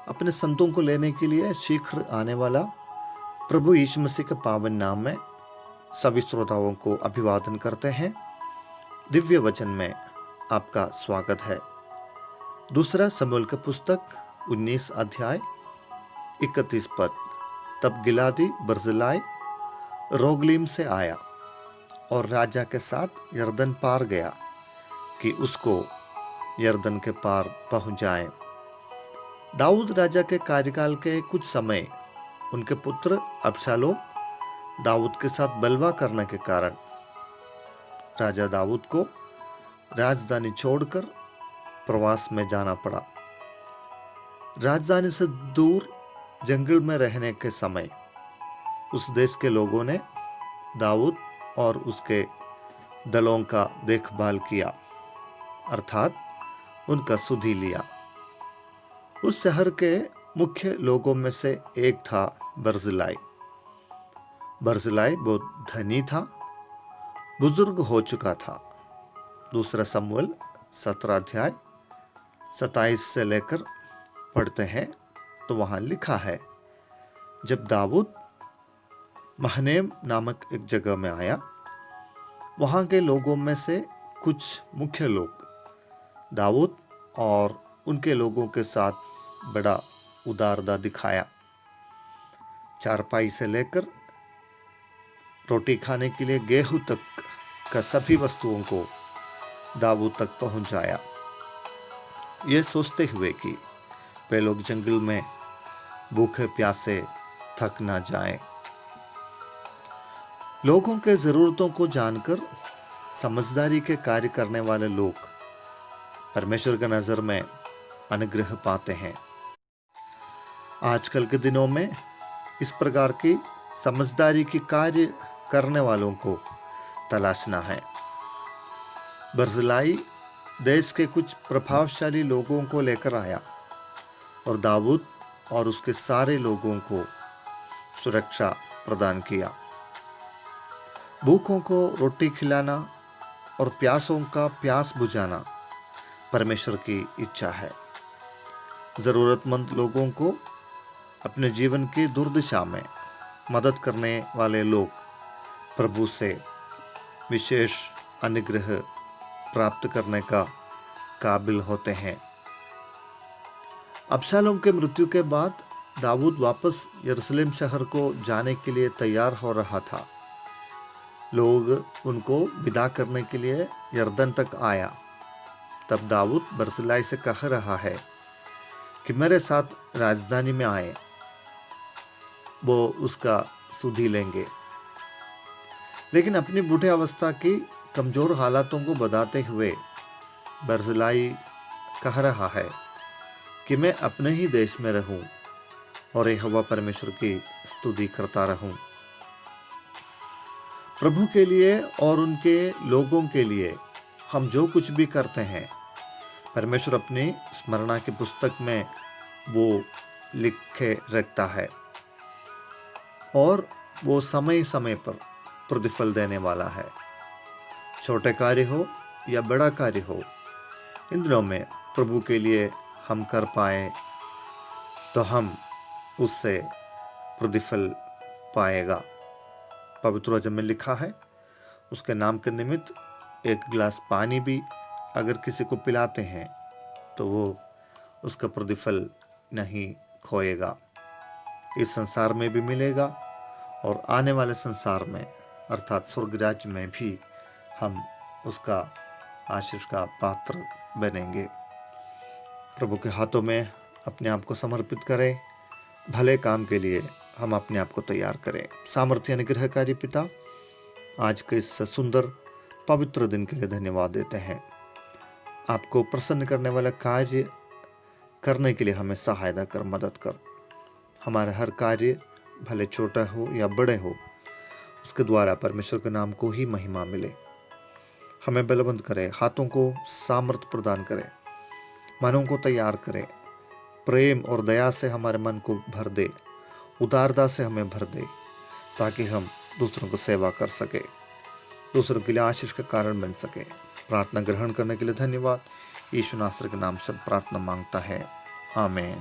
अपने संतों को लेने के लिए शीघ्र आने वाला प्रभु यीशु मसीह के पावन नाम में सभी श्रोताओं को अभिवादन करते हैं। दिव्य वचन में आपका स्वागत है। दूसरा शमूएल की पुस्तक 19 अध्याय 31 पद। तब गिलादी बर्जिलाई रोगलीम से आया और राजा के साथ यरदन पार गया कि उसको यरदन के पार पहुंच जाए। दाऊद राजा के कार्यकाल के कुछ समय उनके पुत्र अबशालोम दाऊद के साथ बलवा करने के कारण राजा दाऊद को राजधानी छोड़कर प्रवास में जाना पड़ा। राजधानी से दूर जंगल में रहने के समय उस देश के लोगों ने दाऊद और उसके दलों का देखभाल किया, अर्थात उनका सुधि लिया। उस शहर के मुख्य लोगों में से एक था बर्जिलाई। बर्जिलाई बहुत धनी था, बुजुर्ग हो चुका था। दूसरा शमूएल 17 अध्याय 27 से लेकर पढ़ते हैं तो वहां लिखा है, जब दाऊद महनेम नामक एक जगह में आया, वहां के लोगों में से कुछ मुख्य लोग दाऊद और उनके लोगों के साथ बड़ा उदारता दिखाया। चारपाई से लेकर रोटी खाने के लिए गेहूं तक का सभी वस्तुओं को दाऊद तक पहुंचाया, ये सोचते हुए कि वे लोग जंगल में भूखे प्यासे थक ना जाएं। लोगों के जरूरतों को जानकर समझदारी के कार्य करने वाले लोग परमेश्वर की नजर में अनुग्रह पाते हैं। आजकल के दिनों में इस प्रकार की समझदारी की कार्य करने वालों को तलाशना है। बर्जिलाई देश के कुछ प्रभावशाली लोगों को लेकर आया और दाऊद और उसके सारे लोगों को सुरक्षा प्रदान किया। भूखों को रोटी खिलाना और प्यासों का प्यास बुझाना परमेश्वर की इच्छा है। जरूरतमंद लोगों को अपने जीवन की दुर्दशा में मदद करने वाले लोग प्रभु से विशेष अनुग्रह प्राप्त करने का काबिल होते हैं। अबशालोम के मृत्यु के बाद दाऊद वापस यरूशलेम शहर को जाने के लिए तैयार हो रहा था। लोग उनको विदा करने के लिए यरदन तक आया। तब दाऊद बर्जिलाई से कह रहा है कि मेरे साथ राजधानी में आए, वो उसका सुधि लेंगे। लेकिन अपनी बूढ़े अवस्था की कमजोर हालातों को बताते हुए बर्जिलाई कह रहा है कि मैं अपने ही देश में रहूं और यहोवा परमेश्वर की स्तुति करता रहूं। प्रभु के लिए और उनके लोगों के लिए हम जो कुछ भी करते हैं, परमेश्वर अपनी स्मरणा की पुस्तक में वो लिखे रखता है और वो समय समय पर प्रतिफल देने वाला है। छोटे कार्य हो या बड़ा कार्य हो, इन दिनों में प्रभु के लिए हम कर पाए तो हम उससे प्रतिफल पाएगा। पवित्र वचन में लिखा है, उसके नाम के निमित्त एक गिलास पानी भी अगर किसी को पिलाते हैं तो वो उसका प्रतिफल नहीं खोएगा। इस संसार में भी मिलेगा और आने वाले संसार में अर्थात स्वर्ग राज्य में भी हम उसका आशीष का पात्र बनेंगे। प्रभु के हाथों में अपने आप को समर्पित करें, भले काम के लिए हम अपने आप को तैयार करें। सामर्थ्य अनुग्रहकारी पिता, आज के इस सुंदर पवित्र दिन के लिए धन्यवाद देते हैं। आपको प्रसन्न करने वाला कार्य करने के लिए हमें सहायता कर, मदद कर। हमारा हर कार्य भले छोटा हो या बड़े हो, उसके द्वारा परमेश्वर के नाम को ही महिमा मिले। हमें बलवंत करे, हाथों को सामर्थ्य प्रदान करे, मनों को तैयार करे, प्रेम और दया से हमारे मन को भर दे, उदारता से हमें भर दे, ताकि हम दूसरों को सेवा कर सके, दूसरों के लिए आशीष का कारण बन सके। प्रार्थना ग्रहण करने के लिए धन्यवाद। यीशु नासरी के नाम से प्रार्थना मांगता है, आमीन।